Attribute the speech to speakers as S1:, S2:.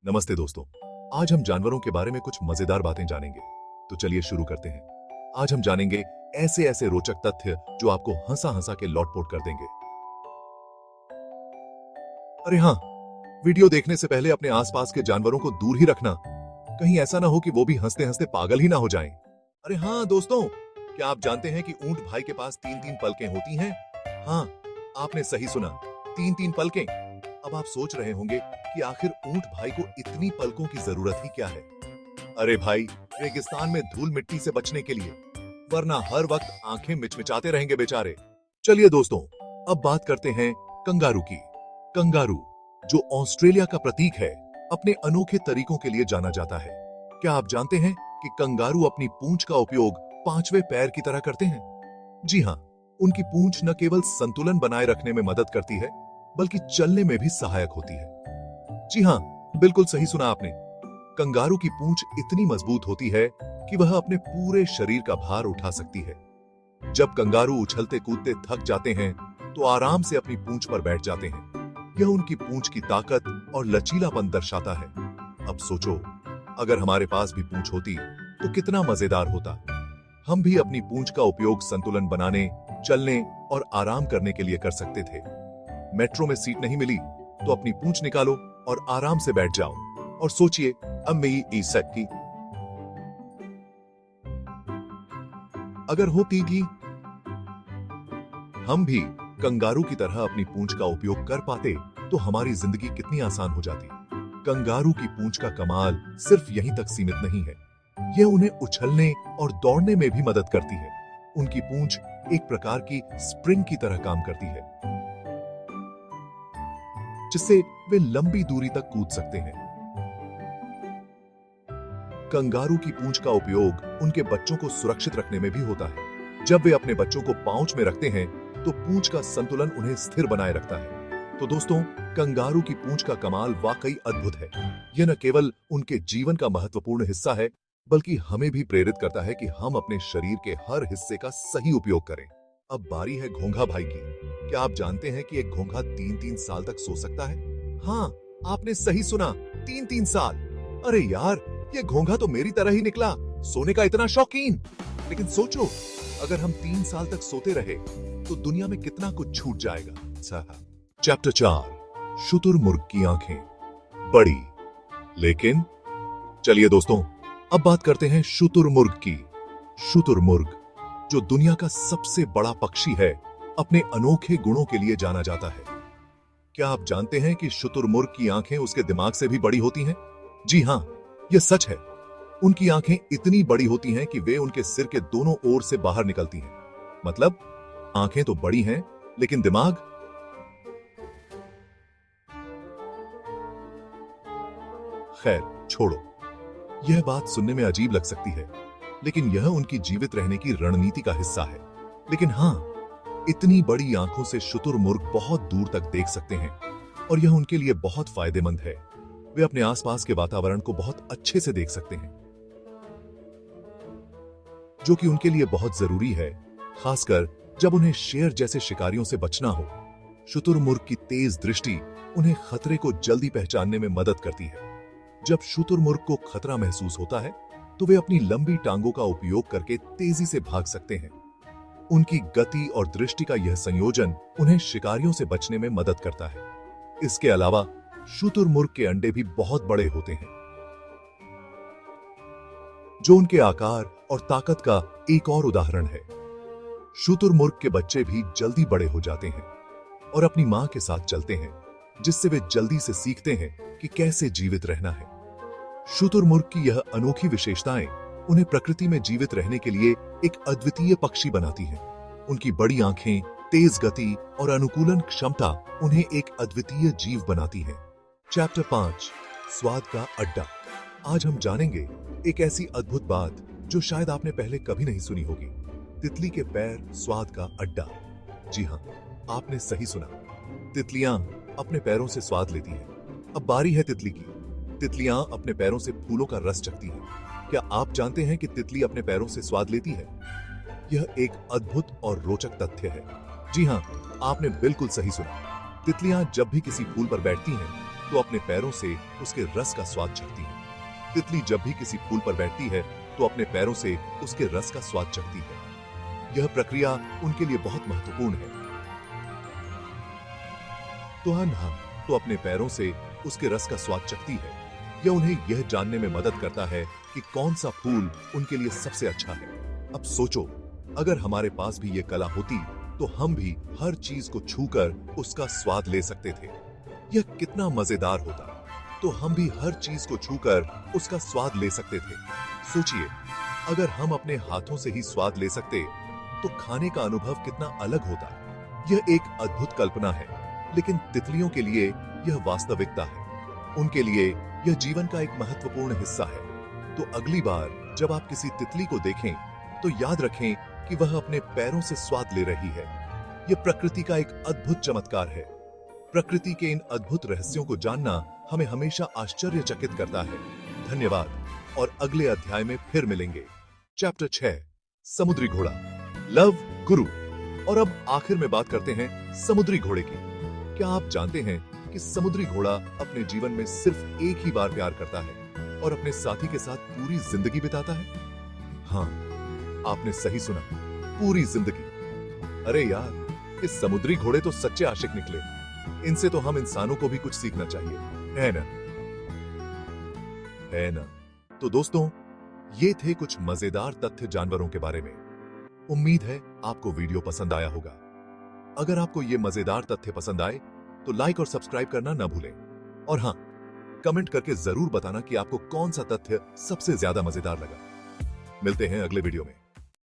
S1: नमस्ते दोस्तों। आज हम जानवरों के बारे में कुछ मजेदार बातें जानेंगे। तो चलिए शुरू करते हैं। आज हम जानेंगे ऐसे ऐसे रोचक तथ्य जो आपको हंसा हंसा के लौटपोट कर देंगे। अरे हाँ, वीडियो देखने से पहले अपने आसपास के जानवरों को दूर ही रखना। कहीं ऐसा ना हो कि वो भी हंसते हंसते पागल ही ना हो जाएं। अरे हाँ दोस्तों, क्या आप जानते हैं कि ऊंट भाई के पास तीन तीन पलकें होती हैं? हाँ, आपने सही सुना, तीन तीन पलकें। अब आप सोच रहे होंगे कि आखिर ऊंट भाई को इतनी पलकों की जरूरत ही क्या है? अरे भाई, रेगिस्तान में धूल मिट्टी से बचने के लिए, वरना हर वक्त आंखें मिचमिचाते रहेंगे बेचारे। चलिए दोस्तों, अब बात करते हैं कंगारू की। कंगारू, जो ऑस्ट्रेलिया का प्रतीक है, अपने अनोखे तरीकों के लिए जाना जाता है। क्या आप जानते हैं कि कंगारू अपनी पूंछ का उपयोग पांचवें पैर की तरह करते हैं? जी हाँ, उनकी पूंछ न केवल संतुलन बनाए रखने में मदद करती है, बल्कि चलने में भी सहायक होती है। जी हाँ, बिल्कुल सही सुना आपने। कंगारू की पूंछ इतनी मजबूत होती है कि वह अपने पूरे शरीर का भार उठा सकती है। जब कंगारू उछलते कूदते थक जाते हैं, तो आराम से अपनी पूंछ पर बैठ जाते हैं। यह उनकी पूंछ की ताकत और लचीलापन दर्शाता है। अब सोचो, अगर हमारे पास भी पूंछ होती तो कितना मजेदार होता। हम भी अपनी पूंछ का उपयोग संतुलन बनाने, चलने और आराम करने के लिए कर सकते थे। मेट्रो में सीट नहीं मिली तो अपनी पूंछ निकालो और आराम से बैठ जाओ और सोचिए, अब मैं ये सकती अगर होती थी। हम भी कंगारू की तरह अपनी पूंछ का उपयोग कर पाते तो हमारी जिंदगी कितनी आसान हो जाती। कंगारू की पूंछ का कमाल सिर्फ यहीं तक सीमित नहीं है, यह उन्हें उछलने और दौड़ने में भी मदद करती है। उनकी पूंछ एक प्रकार की स्प्रिंग की तरह काम करती है, जिससे वे लंबी दूरी तक कूद सकते हैं। कंगारू की पूंछ का उपयोग उनके बच्चों को सुरक्षित रखने में भी होता है। जब वे अपने बच्चों को पाउच में रखते हैं, तो पूंछ का संतुलन उन्हें स्थिर बनाए रखता है। तो दोस्तों, कंगारू की पूंछ का कमाल वाकई अद्भुत है। यह न केवल उनके जीवन का महत्वपूर्ण हिस्सा है, बल्कि हमें भी प्रेरित करता है कि हम अपने शरीर के हर हिस्से का सही उपयोग करें। अब बारी है घोंघा भाई की। क्या आप जानते हैं कि एक घोंघा 3-3 साल तक सो सकता है? हाँ, आपने सही सुना, 3-3 साल। अरे यार, ये घोंघा तो मेरी तरह ही निकला, सोने का इतना शौकीन। लेकिन सोचो, अगर हम 3 साल तक सोते रहे तो दुनिया में कितना कुछ छूट जाएगा। चैप्टर 4, शुतुरमुर्ग की आंखें बड़ी लेकिन। चलिए दोस्तों, अब बात करते हैं शुतुरमुर्ग की। शुतुरमुर्ग, जो दुनिया का सबसे बड़ा पक्षी है, अपने अनोखे गुणों के लिए जाना जाता है। क्या आप जानते हैं कि शुतुरमुर्ग की आंखें उसके दिमाग से भी बड़ी होती हैं? जी हां, यह सच है। उनकी आंखें इतनी बड़ी होती हैं कि वे उनके सिर के दोनों ओर से बाहर निकलती हैं। मतलब, आंखें तो बड़ी हैं, लेकिन दिमाग। खैर छोड़ो, यह बात सुनने में अजीब लग सकती है, लेकिन यह उनकी जीवित रहने की रणनीति का हिस्सा है। लेकिन हां, इतनी बड़ी आंखों से शुतुरमुर्ग बहुत दूर तक देख सकते हैं और यह उनके लिए बहुत फायदेमंद है। वे अपने आसपास के वातावरण को बहुत अच्छे से देख सकते हैं, जो कि उनके लिए बहुत जरूरी है, खासकर जब उन्हें शेर जैसे शिकारियों से बचना हो। शुतुरमुर्ग की तेज दृष्टि उन्हें खतरे को जल्दी पहचानने में मदद करती है। जब शुतुरमुर्ग को खतरा महसूस होता है, तो वे अपनी लंबी टांगों का उपयोग करके तेजी से भाग सकते हैं। उनकी गति और दृष्टि का यह संयोजन उन्हें शिकारियों से बचने में मदद करता है। इसके अलावा शुतुरमुर्ग के अंडे भी बहुत बड़े होते हैं, जो उनके आकार और ताकत का एक और उदाहरण है। शुतुरमुर्ग के बच्चे भी जल्दी बड़े हो जाते हैं और अपनी मां के साथ चलते हैं, जिससे वे जल्दी से सीखते हैं कि कैसे जीवित रहना है। शुतुरमुर्ग की यह अनोखी विशेषताएं उन्हें प्रकृति में जीवित रहने के लिए एक अद्वितीय पक्षी बनाती हैं। उनकी बड़ी आंखें, तेज गति और अनुकूलन क्षमता उन्हें एक अद्वितीय जीव बनाती हैं। चैप्टर 5, स्वाद का अड्डा। आज हम जानेंगे एक ऐसी अद्भुत बात जो शायद आपने पहले कभी नहीं सुनी होगी। तितली के पैर स्वाद का अड्डा। जी हाँ, आपने सही सुना। तितलियां अपने पैरों से स्वाद लेती हैं। अब बारी है तितली की। तितलियां अपने पैरों से फूलों का रस चखती हैं। क्या आप जानते हैं कि तितली अपने पैरों से स्वाद लेती है? यह एक अद्भुत और रोचक तथ्य है। जी हाँ, आपने बिल्कुल सही सुना। तितलियां जब भी किसी फूल पर बैठती हैं, तो अपने पैरों से उसके रस का स्वाद चखती है। तितली जब भी किसी फूल पर बैठती है तो अपने पैरों से उसके रस का स्वाद चखती है। यह प्रक्रिया उनके लिए बहुत महत्वपूर्ण है। तो अपने पैरों से उसके रस का स्वाद चखती है। यह उन्हें यह जानने में मदद करता है कि कौन सा फूल उनके लिए सबसे अच्छा है। अब सोचो, अगर हमारे पास भी यह कला होती तो हम भी हर चीज को छूकर उसका स्वाद ले सकते थे। यह कितना मजेदार होता। तो हम भी हर चीज को छूकर उसका स्वाद ले सकते थे। सोचिए, अगर हम अपने हाथों से ही स्वाद ले सकते तो खाने का अनुभव कितना अलग होता। यह एक अद्भुत कल्पना है, लेकिन तितलियों के लिए यह वास्तविकता है। उनके लिए यह जीवन का एक महत्वपूर्ण हिस्सा है। तो अगली बार जब आप किसी तितली को देखें तो याद रखें कि वह अपने पैरों से स्वाद ले रही है। यह प्रकृति का एक अद्भुत चमत्कार है। प्रकृति के इन अद्भुत रहस्यों को जानना हमें हमेशा आश्चर्यचकित करता है। धन्यवाद, और अगले अध्याय में फिर मिलेंगे। चैप्टर 6, समुद्री घोड़ा, लव गुरु। और अब आखिर में बात करते हैं समुद्री घोड़े की। क्या आप जानते हैं कि समुद्री घोड़ा अपने जीवन में सिर्फ एक ही बार प्यार करता है और अपने साथी के साथ पूरी जिंदगी बिताता है? हाँ, आपने सही सुना, पूरी जिंदगी। अरे यार, इस समुद्री घोड़े तो सच्चे आशिक निकले। इनसे तो हम इंसानों को भी कुछ सीखना चाहिए, है ना? है ना? तो दोस्तों, ये थे कुछ मजेदार तथ्य जानवरों के बारे में। उम्मीद है आपको वीडियो पसंद आया होगा। अगर आपको ये मजेदार तथ्य पसंद आए तो लाइक और सब्सक्राइब करना ना भूलें। और हाँ, कमेंट करके जरूर बताना कि आपको कौन सा तथ्य सबसे ज्यादा मजेदार लगा। मिलते हैं अगले वीडियो में।